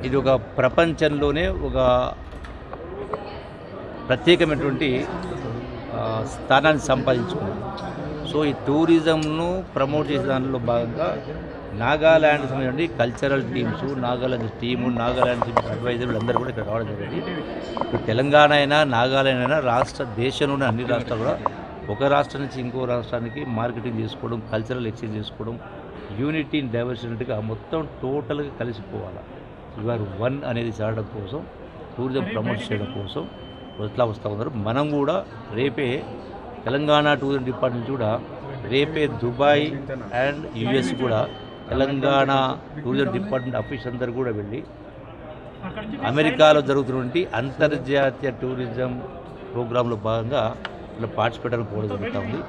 ఇది ఒక ప్రపంచంలోనే ఒక ప్రత్యేకమైనటువంటి స్థానాన్ని సంపాదించుకుంది. సో ఈ టూరిజంను ప్రమోట్ చేసే దాంట్లో భాగంగా నాగాల్యాండ్ సంబంధించి cultural teams, Nagaland team, Nagaland అడ్వైజర్లు అందరూ కూడా ఇక్కడ రావడం జరిగింది. ఇప్పుడు తెలంగాణ అయినా నాగాలాండ్ అయినా దేశంలోని అన్ని రాష్ట్రాలు కూడా ఒక రాష్ట్రం నుంచి ఇంకో రాష్ట్రానికి మార్కెటింగ్ చేసుకోవడం, కల్చరల్ ఎక్స్చేంజ్ చేసుకోవడం, యూనిటీ ఇన్ డైవర్సిటీగా మొత్తం టోటల్గా కలిసిపోవాలి. ఇవాళ వన్ అనేది చాడడం కోసం, టూరిజం ప్రమోట్ చేయడం కోసం ఎట్లా వస్తూ ఉన్నారు. మనం కూడా రేపే తెలంగాణ టూరిజం డిపార్ట్మెంట్ కూడా రేపే దుబాయ్ అండ్ యుఎస్ కూడా తెలంగాణ టూరిజం డిపార్ట్మెంట్ ఆఫీస్ అందరు కూడా వెళ్ళి అమెరికాలో జరుగుతున్నటువంటి అంతర్జాతీయ టూరిజం ప్రోగ్రాంలో భాగంగా ఇలా పార్టిసిపేట్ అని కూడా జరుగుతూ ఉంది.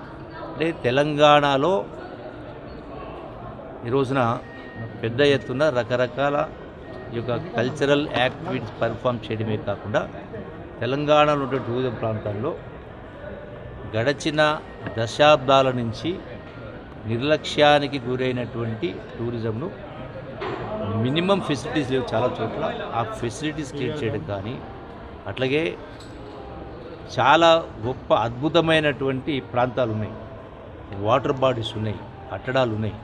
అంటే తెలంగాణలో ఈ రోజున పెద్ద ఎత్తున రకరకాల ఈ యొక్క కల్చరల్ యాక్టివిటీస్ పర్ఫామ్ చేయడమే కాకుండా తెలంగాణలో ఉండే టూరిజం ప్రాంతాల్లో గడచిన దశాబ్దాల నుంచి నిర్లక్ష్యానికి గురైనటువంటి టూరిజంను మినిమం ఫెసిలిటీస్ లేవు చాలా చోట్ల. ఆ ఫెసిలిటీస్ క్రియేట్ చేయడం కానీ, అట్లాగే చాలా గొప్ప అద్భుతమైనటువంటి ప్రాంతాలు ఉన్నాయి, వాటర్ బాడీస్ ఉన్నాయి, కట్టడాలు ఉన్నాయి.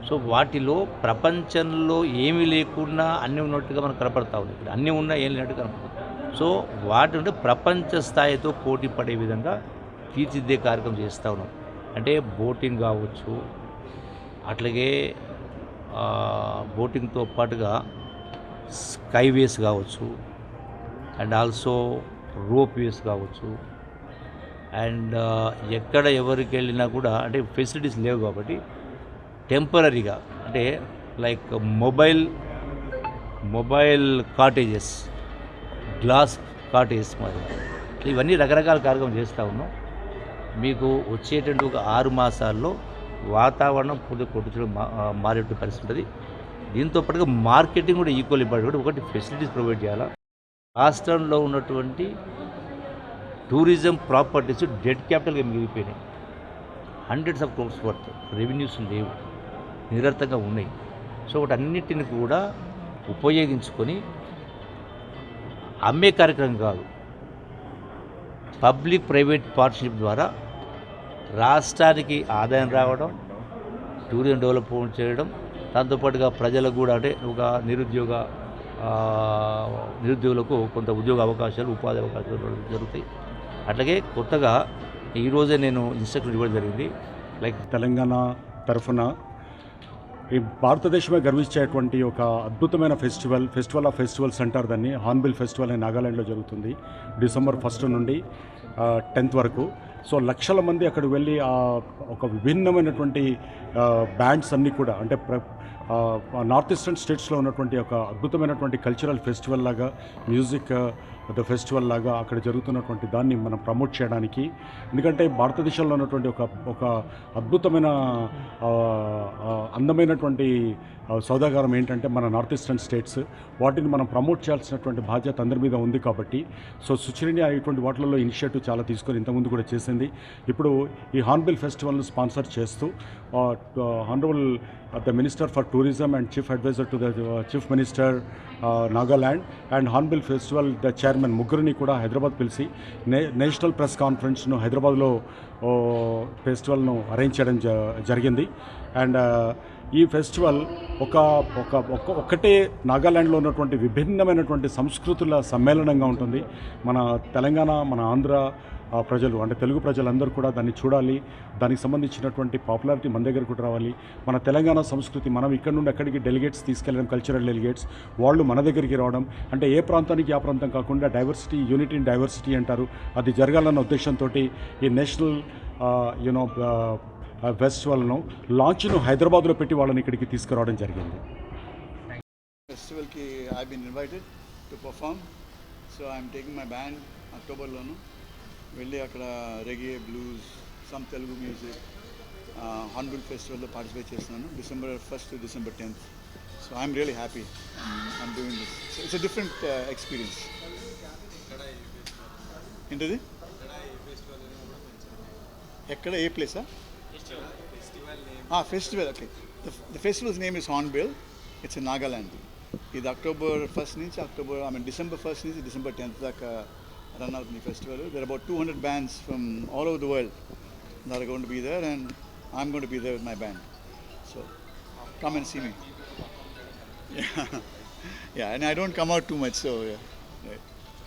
సో వాటిలో ప్రపంచంలో ఏమీ లేకుండా అన్నీ ఉన్నట్టుగా మనకు కనపడతా ఉంది. ఇక్కడ అన్నీ ఉన్నా ఏం లేనట్టు కనపడుతుంది. సో వాటి ప్రపంచ స్థాయితో పోటీ పడే విధంగా తీర్చిదిద్దే కార్యక్రమం చేస్తూ ఉన్నాం. అంటే బోటింగ్ కావచ్చు, అట్లాగే బోటింగ్తో పాటుగా స్కైవేస్ కావచ్చు, అండ్ ఆల్సో రోప్ వేస్ కావచ్చు. అండ్ ఎక్కడ ఎవరికి వెళ్ళినా కూడా అంటే ఫెసిలిటీస్ లేవు కాబట్టి టెంపరీగా అంటే like mobile cottages, glass cottages మరి ఇవన్నీ రకరకాల కార్యక్రమం చేస్తూ ఉన్నాం. మీకు వచ్చేటువంటి ఒక 6 మాసాల్లో వాతావరణం పూర్తి కొట్టుచడం మారేటువంటి పరిస్థితి ఉంటుంది. దీంతో పాటుగా మార్కెటింగ్ కూడా ఈక్వల్ ఇంపార్టెంట్. ఒకటి ఫెసిలిటీస్ ప్రొవైడ్ చేయాలా. రాష్ట్రంలో ఉన్నటువంటి టూరిజం ప్రాపర్టీస్ డెడ్ క్యాపిటల్గా మిగిలిపోయినాయి. Hundreds of crores worth revenues లేవు, నిరర్థంగా ఉన్నాయి. సో వాటన్నిటిని కూడా ఉపయోగించుకొని అమ్మే కార్యక్రమం కాదు, పబ్లిక్ ప్రైవేట్ పార్ట్నర్షిప్ ద్వారా రాష్ట్రానికి ఆదాయం రావడం, టూరిజం డెవలప్మెంట్ చేయడం, దాంతోపాటుగా ప్రజలకు కూడా అంటే ఒక నిరుద్యోగులకు కొంత ఉద్యోగ అవకాశాలు, ఉపాధి అవకాశాలు జరుగుతాయి. అట్లాగే కొత్తగా ఈరోజే నేను ఇన్స్ట్రక్షన్ ఇవ్వడం జరిగింది. లైక్ తెలంగాణ తరఫున ఈ భారతదేశమే గర్వించేటువంటి ఒక అద్భుతమైన ఫెస్టివల్ ఆఫ్ ఫెస్టివల్స్ అంటారు దాన్ని. హార్న్బిల్ ఫెస్టివల్ అని నాగాలాండ్లో జరుగుతుంది డిసెంబర్ 1 నుండి 10th వరకు. సో లక్షల మంది అక్కడికి వెళ్ళి ఒక విభిన్నమైనటువంటి బ్యాండ్స్ అన్నీ కూడా అంటే నార్త్ ఈస్టర్న్ స్టేట్స్లో ఉన్నటువంటి ఒక అద్భుతమైనటువంటి కల్చరల్ ఫెస్టివల్ లాగా, మ్యూజిక్ ఫెస్టివల్ లాగా అక్కడ జరుగుతున్నటువంటి దాన్ని మనం ప్రమోట్ చేయడానికి. ఎందుకంటే భారతదేశంలో ఉన్నటువంటి ఒక అద్భుతమైన అందమైనటువంటి సౌదాగారం ఏంటంటే మన నార్త్ ఈస్టర్న్ స్టేట్స్. వాటిని మనం ప్రమోట్ చేయాల్సినటువంటి బాధ్యత అందరి మీద ఉంది కాబట్టి సో సుచిరిని అనేటువంటి వాటిలలో ఇనిషియేటివ్ చాలా తీసుకొని ఇంతకుముందు కూడా చేసింది. ఇప్పుడు ఈ హార్న్బిల్ ఫెస్టివల్ను స్పాన్సర్ చేస్తూ honourable the minister for tourism and chief adviser to the chief minister Nagaland and Hornbill festival the chairman ముగ్గురిని కూడా హైదరాబాద్ పిలిచి నేషనల్ ప్రెస్ కాన్ఫరెన్స్ను హైదరాబాద్లో ఫెస్టివల్ను అరేంజ్ చేయడం జరిగింది. అండ్ ఈ ఫెస్టివల్ ఒక్కటే నాగాలాండ్లో ఉన్నటువంటి విభిన్నమైనటువంటి సంస్కృతుల సమ్మేళనంగా ఉంటుంది. మన తెలంగాణ, మన ఆంధ్ర ప్రజలు అంటే తెలుగు ప్రజలందరూ కూడా దాన్ని చూడాలి. దానికి సంబంధించినటువంటి పాపులారిటీ మన దగ్గర కూడా రావాలి. మన తెలంగాణ సంస్కృతి మనం ఇక్కడ నుండి అక్కడికి డెలిగేట్స్ తీసుకెళ్ళడం, కల్చరల్ డెలిగేట్స్ వాళ్ళు మన దగ్గరికి రావడం, అంటే ఏ ప్రాంతానికి ఆ ప్రాంతం కాకుండా డైవర్సిటీ, యూనిటీ ఇన్ డైవర్సిటీ అంటారు, అది జరగాలన్న ఉద్దేశంతో ఈ నేషనల్ ఫెస్టివల్ను లాంచ్ను హైదరాబాద్లో పెట్టి వాళ్ళని ఇక్కడికి తీసుకురావడం జరిగింది. ఫెస్టివల్కి I been invited to perform. So I'm taking my band అక్టోబర్లోను వెళ్ళి అక్కడ reggae, blues, some Telugu music Hornbill ఫెస్టివల్లో పార్టిసిపేట్ చేస్తున్నాను December 1st to December 10th. So I'm really happy I'm doing this. It's a different experience. ఏంటది ఎక్కడ ఏ ప్లేసా? Festival. Okay. The festival's name is Hornbill. It's in Nagaland. ఇది October first నుంచి December first నుంచి December 10th దాకా run అవుతుంది festival. There are about 200 bands from all over the world that are going to be there, and I'm going to be there with my band. So come and see me. Yeah, yeah, and I don't come out too much, so yeah. Right.